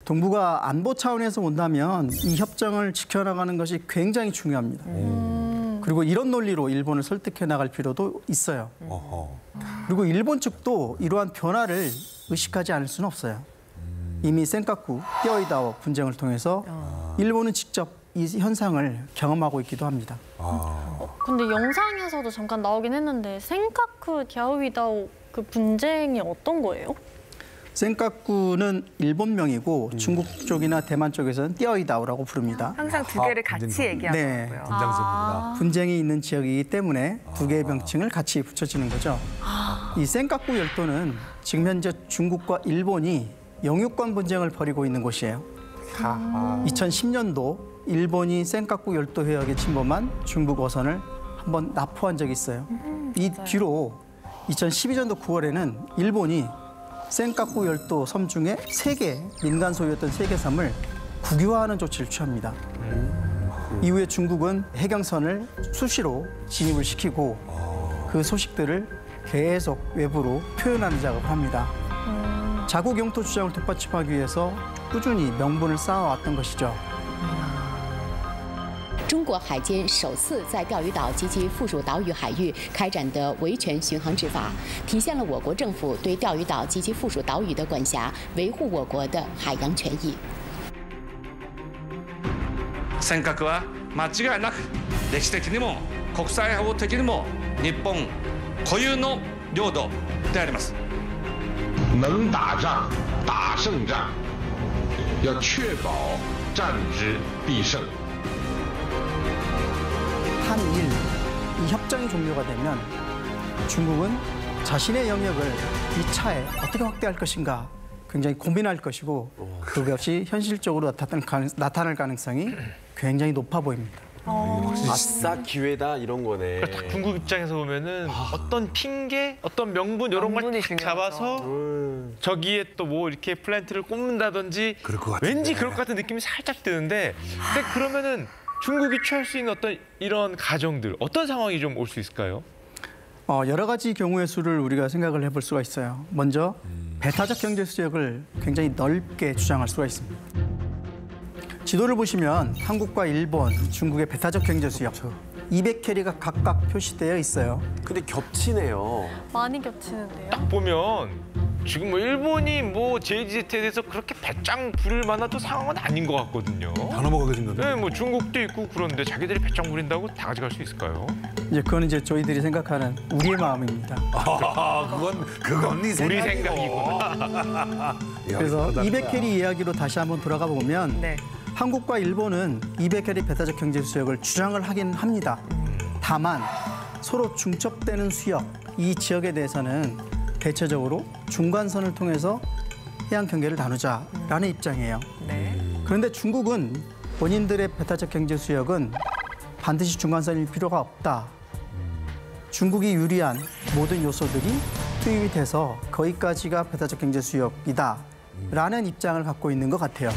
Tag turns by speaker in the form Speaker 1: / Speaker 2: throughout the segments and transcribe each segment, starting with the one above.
Speaker 1: 동북아 안보 차원에서 본다면 이 협정을 지켜나가는 것이 굉장히 중요합니다. 그리고 이런 논리로 일본을 설득해 나갈 필요도 있어요. 그리고 일본 측도 이러한 변화를 의식하지 않을 수는 없어요. 이미 센카쿠, 떼어이다오 분쟁을 통해서 일본은 직접 이 현상을 경험하고 있기도 합니다.
Speaker 2: 근데 영상에서도 잠깐 나오긴 했는데 센카쿠 갸오이다오 그 분쟁이 어떤 거예요?
Speaker 1: 센카쿠는 일본명이고 중국 쪽이나 대만 쪽에서는 떼어이다오라고 부릅니다.
Speaker 3: 항상 두 개를 같이 얘기하더라고요.
Speaker 1: 네.
Speaker 4: 분장선입니다.
Speaker 1: 분쟁이 있는 지역이기 때문에 두 개의 명칭을 같이 붙여지는 거죠. 이 센카쿠 열도는 지금 현재 중국과 일본이 영유권 분쟁을 벌이고 있는 곳이에요. 2010년도 일본이 센카쿠 열도 해역에 침범한 중국 어선을 한번 납포한 적이 있어요. 이 뒤로 2012년도 9월에는 일본이 센카쿠 열도 섬 중에 3개, 민간 소유였던 3개 섬을 국유화하는 조치를 취합니다. 이후에 중국은 해경선을 수시로 진입을 시키고 그 소식들을 계속 외부로 표현하는 작업을 합니다. 자국 영토 주장을 뒷받침하기 위해서 꾸준히 명분을 쌓아왔던 것이죠.
Speaker 5: 中国海监首次在钓鱼岛及其附属岛屿海域开展的维权巡航执法，体现了我国政府对钓鱼岛及其附属岛屿的管辖，维護我国的海洋权益。
Speaker 6: 尖閣は間違いなく歴史的にも国際法的にも日本固有の領土であります。
Speaker 7: 能打仗，打胜仗，要确保战之必胜。
Speaker 1: 한일 이 협정이 종료가 되면 중국은 자신의 영역을 이 차에 어떻게 확대할 것인가 굉장히 고민할 것이고 그것이 현실적으로 나타날 가능성이 굉장히 높아 보입니다.
Speaker 4: 아싸 기회다 이런 거네.
Speaker 8: 딱 중국 입장에서 보면은 어떤 핑계, 어떤 명분 이런 걸 딱 잡아서 저기에 또 뭐 이렇게 플랜트를 꼽는다든지 왠지 그럴 것 같은 느낌이 살짝 드는데 근데 그러면은 중국이 취할 수 있는 어떤 이런 가정들, 어떤 상황이 좀 올 수 있을까요?
Speaker 1: 여러 가지 경우의 수를 우리가 생각을 해볼 수가 있어요. 먼저 배타적 경제 수역을 굉장히 넓게 주장할 수가 있습니다. 지도를 보시면 한국과 일본, 중국의 배타적 경제 수역 200캐리가 각각 표시되어 있어요.
Speaker 4: 근데 겹치네요.
Speaker 2: 많이 겹치는데요.
Speaker 8: 딱 보면 지금 뭐 일본이 뭐 JGZ에 대해서 그렇게 배짱 부릴 만한 또 상황은 아닌 것 같거든요.
Speaker 9: 다 넘어가게 생겼네.
Speaker 8: 네, 뭐 중국도 있고 그런데 자기들이 배짱 부린다고 다 가져갈 수 있을까요?
Speaker 1: 이제 그건 이제 저희들이 생각하는 우리의 마음입니다.
Speaker 9: 그건 네
Speaker 8: 우리
Speaker 9: 생각이고.
Speaker 8: 생각이구나.
Speaker 1: 그래서 200캐리 이야기로 다시 한번 돌아가 보면 한국과 일본은 200캐리 배타적 경제 수역을 주장을 하긴 합니다. 다만 서로 중첩되는 수역, 이 지역에 대해서는 대체적으로 중간선을 통해서 해양 경계를 나누자라는 입장이에요. 그런데 중국은 본인들의 배타적 경제 수역은 반드시 중간선일 필요가 없다. 중국이 유리한 모든 요소들이 투입이 돼서 거기까지가 배타적 경제 수역이다라는 입장을 갖고 있는 것 같아요.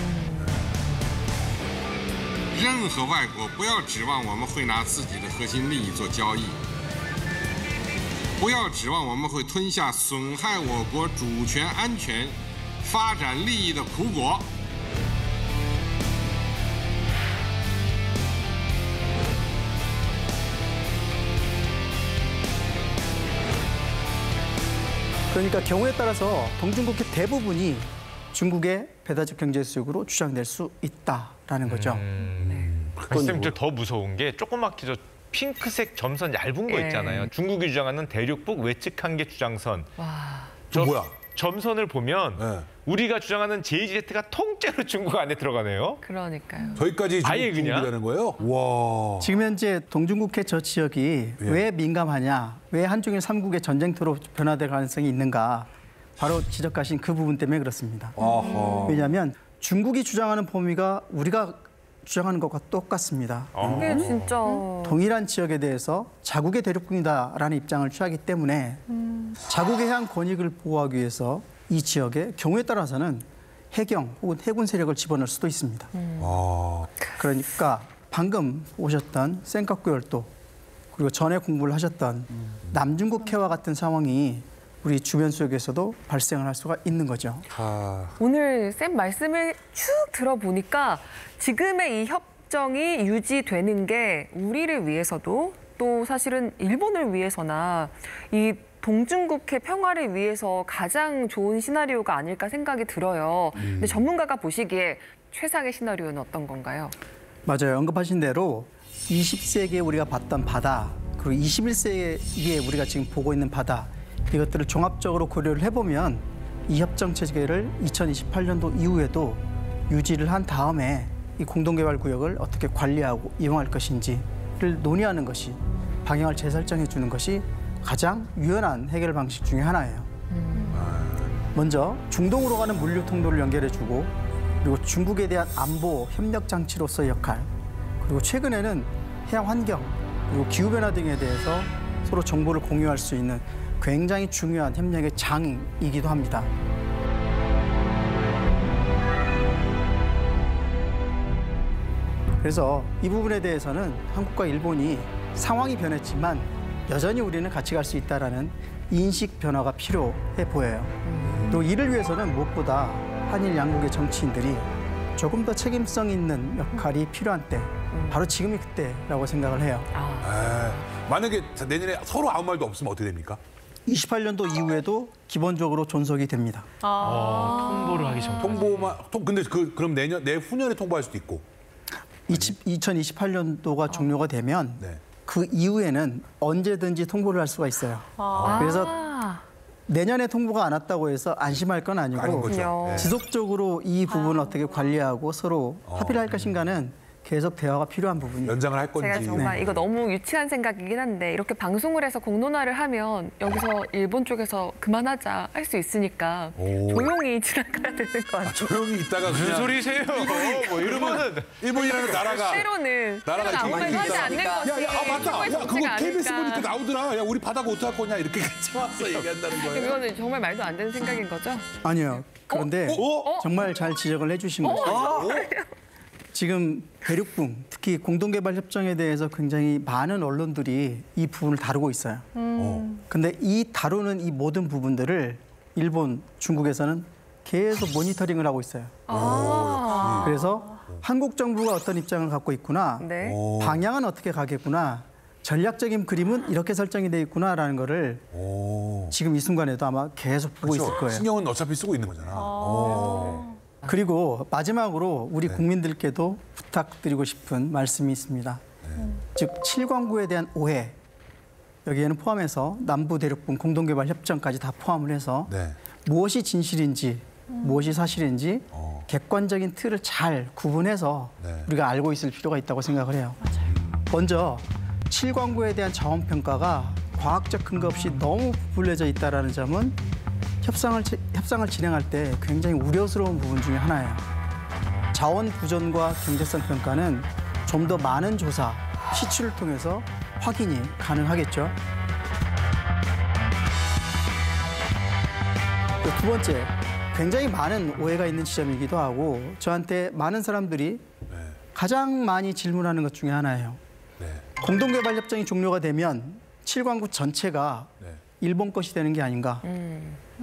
Speaker 7: 任何外国不要指望我们会拿自己的核心利益做交易，不要指望我们会吞下损害我国主权安全、发展利益的苦果。
Speaker 1: 그러니까 경우에 따라서 동중국해 대부분이 중국의 배타적 경제 수역으로 주장될 수 있다라는 거죠.
Speaker 8: 선생님 더 무서운 게 조그맣게 저 핑크색 점선 얇은 거 있잖아요. 중국이 주장하는 대륙북 외측 한계 주장선. 저
Speaker 9: 뭐야?
Speaker 8: 점선을 보면 우리가 주장하는 JGZ가 통째로 중국 안에 들어가네요.
Speaker 3: 그러니까요.
Speaker 9: 저기까지
Speaker 8: 아예 그냥?
Speaker 9: 중국이라는 거예요? 와.
Speaker 1: 지금 현재 동중국해 저 지역이 왜 민감하냐, 왜 한중일 3국의 전쟁터로 변화될 가능성이 있는가, 바로 지적하신 그 부분 때문에 그렇습니다. 왜냐하면 중국이 주장하는 범위가 우리가 주장하는 것과 똑같습니다.
Speaker 3: 이게 진짜
Speaker 1: 동일한 지역에 대해서 자국의 대륙군이다라는 입장을 취하기 때문에 자국의 해양 권익을 보호하기 위해서 이 지역에 경우에 따라서는 해경 혹은 해군 세력을 집어넣을 수도 있습니다. 그러니까 방금 오셨던 센카쿠 열도 그리고 전에 공부를 하셨던 남중국해와 같은 상황이 우리 주변 속에서도 발생을 할 수가 있는 거죠.
Speaker 3: 오늘 쌤 말씀을 쭉 들어보니까 지금의 이 협정이 유지되는 게 우리를 위해서도 또 사실은 일본을 위해서나 이 동중국해 평화를 위해서 가장 좋은 시나리오가 아닐까 생각이 들어요. 근데 전문가가 보시기에 최상의 시나리오는 어떤 건가요?
Speaker 1: 맞아요. 언급하신 대로 20세기에 우리가 봤던 바다, 그리고 21세기에 우리가 지금 보고 있는 바다, 이것들을 종합적으로 고려를 해보면 이 협정 체계를 2028년도 이후에도 유지를 한 다음에 이 공동개발구역을 어떻게 관리하고 이용할 것인지를 논의하는 것이, 방향을 재설정해 주는 것이 가장 유연한 해결 방식 중에 하나예요. 먼저 중동으로 가는 물류 통로를 연결해주고, 그리고 중국에 대한 안보 협력 장치로서의 역할, 그리고 최근에는 해양 환경, 그리고 기후변화 등에 대해서 서로 정보를 공유할 수 있는 굉장히 중요한 협력의 장이기도 합니다. 그래서 이 부분에 대해서는 한국과 일본이 상황이 변했지만 여전히 우리는 같이 갈 수 있다는 인식 변화가 필요해 보여요. 또 이를 위해서는 무엇보다 한일 양국의 정치인들이 조금 더 책임성 있는 역할이 필요한 때, 바로 지금이 그때라고 생각을 해요.
Speaker 9: 만약에 내년에 서로 아무 말도 없으면 어떻게 됩니까?
Speaker 1: 28년도 이후에도 기본적으로 존속이 됩니다.
Speaker 8: 통보를 하기 전.
Speaker 9: 근데 그럼 내후년에 통보할 수도 있고.
Speaker 1: 2028년도가 종료가 되면 그 이후에는 언제든지 통보를 할 수가 있어요. 그래서 내년에 통보가 안 왔다고 해서 안심할 건 아니고 지속적으로 이 부분을 어떻게 관리하고 서로 합의를 할 것인가는 계속 대화가 필요한 부분이에요.
Speaker 9: 연장을 할 건지.
Speaker 3: 제가 정말 이거 너무 유치한 생각이긴 한데 이렇게 방송을 해서 공론화를 하면 여기서 일본 쪽에서 그만하자 할 수 있으니까 조용히 지나가야 되는 거 아니에요?
Speaker 9: 조용히 있다가
Speaker 8: 무슨 소리세요? 뭐
Speaker 9: 일본이라는 나라가
Speaker 3: 때로는 아무 말도 하지 않는 것이
Speaker 9: 맞다. 야, 그거 KBS 보니까 나오더라. 야, 우리 바다가 어떡할 거냐 이렇게 같이 와서 얘기한다는 거예요.
Speaker 3: 이거는 정말 말도 안 되는 생각인 거죠?
Speaker 1: 아니요. 그런데 정말 잘 지적을 해주신 것이 지금 대륙붕, 특히 공동개발협정에 대해서 굉장히 많은 언론들이 이 부분을 다루고 있어요. 근데 이 다루는 이 모든 부분들을 일본, 중국에서는 계속 모니터링을 하고 있어요. 그래서 한국 정부가 어떤 입장을 갖고 있구나, 방향은 어떻게 가겠구나, 전략적인 그림은 이렇게 설정이 돼 있구나라는 거를 지금 이 순간에도 아마 계속 보고 있을 거예요.
Speaker 9: 신경은 어차피 쓰고 있는 거잖아.
Speaker 1: 그리고 마지막으로 우리 국민들께도 부탁드리고 싶은 말씀이 있습니다. 즉 7광구에 대한 오해, 여기에는 포함해서 남부대륙분 공동개발협정까지 다 포함을 해서 무엇이 진실인지 무엇이 사실인지 객관적인 틀을 잘 구분해서 우리가 알고 있을 필요가 있다고 생각을 해요. 먼저 7광구에 대한 자원평가가 과학적 근거 없이 너무 부풀려져 있다는 점은 협상을 진행할 때 굉장히 우려스러운 부분 중에 하나예요. 자원 부존과 경제성 평가는 좀 더 많은 조사, 시추를 통해서 확인이 가능하겠죠. 두 번째, 굉장히 많은 오해가 있는 지점이기도 하고 저한테 많은 사람들이 가장 많이 질문하는 것 중에 하나예요. 공동개발협정이 종료가 되면 7광구 전체가 일본 것이 되는 게 아닌가.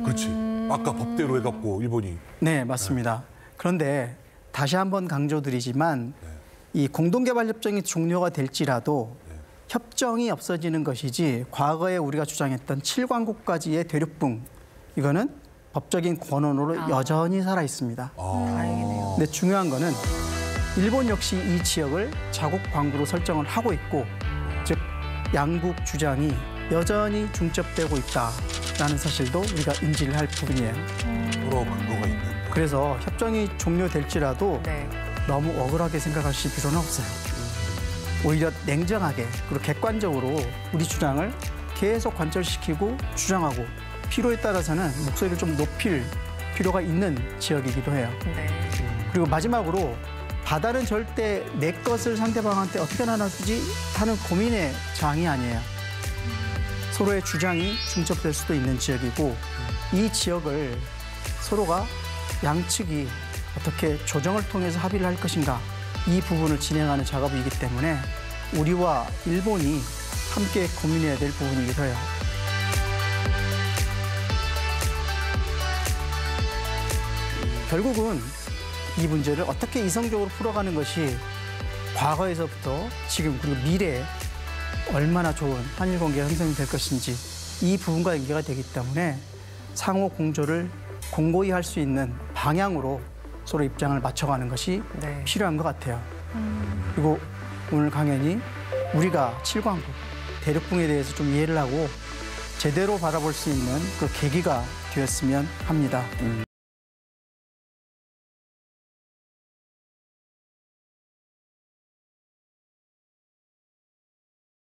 Speaker 9: 그렇지. 아까 법대로 해갖고 일본이.
Speaker 1: 네, 맞습니다. 그런데 다시 한번 강조드리지만 이 공동개발협정이 종료가 될지라도 협정이 없어지는 것이지 과거에 우리가 주장했던 7광구까지의 대륙붕, 이거는 법적인 권한으로 여전히 살아 있습니다.
Speaker 3: 다행이네요.
Speaker 1: 근데 중요한 거는 일본 역시 이 지역을 자국 광구로 설정을 하고 있고, 즉 양국 주장이 여전히 중첩되고 있다라는 사실도 우리가 인지를 할 부분이에요.
Speaker 9: 서로 근거가 있는.
Speaker 1: 그래서 협정이 종료될지라도 너무 억울하게 생각하실 필요는 없어요. 오히려 냉정하게 그리고 객관적으로 우리 주장을 계속 관철시키고 주장하고 필요에 따라서는 목소리를 좀 높일 필요가 있는 지역이기도 해요. 그리고 마지막으로 바다는 절대 내 것을 상대방한테 어떻게 나눠주지 하는 고민의 장이 아니에요. 서로의 주장이 중첩될 수도 있는 지역이고 이 지역을 서로가 양측이 어떻게 조정을 통해서 합의를 할 것인가, 이 부분을 진행하는 작업이기 때문에 우리와 일본이 함께 고민해야 될 부분이기도 해요. 결국은 이 문제를 어떻게 이성적으로 풀어가는 것이 과거에서부터 지금 그리고 미래에 얼마나 좋은 한일 관계가 형성이 될 것인지 이 부분과 연계가 되기 때문에 상호 공조를 공고히 할 수 있는 방향으로 서로 입장을 맞춰가는 것이 필요한 것 같아요. 그리고 오늘 강연이 우리가 7강국 대륙붕에 대해서 좀 이해를 하고 제대로 바라볼 수 있는 그 계기가 되었으면 합니다.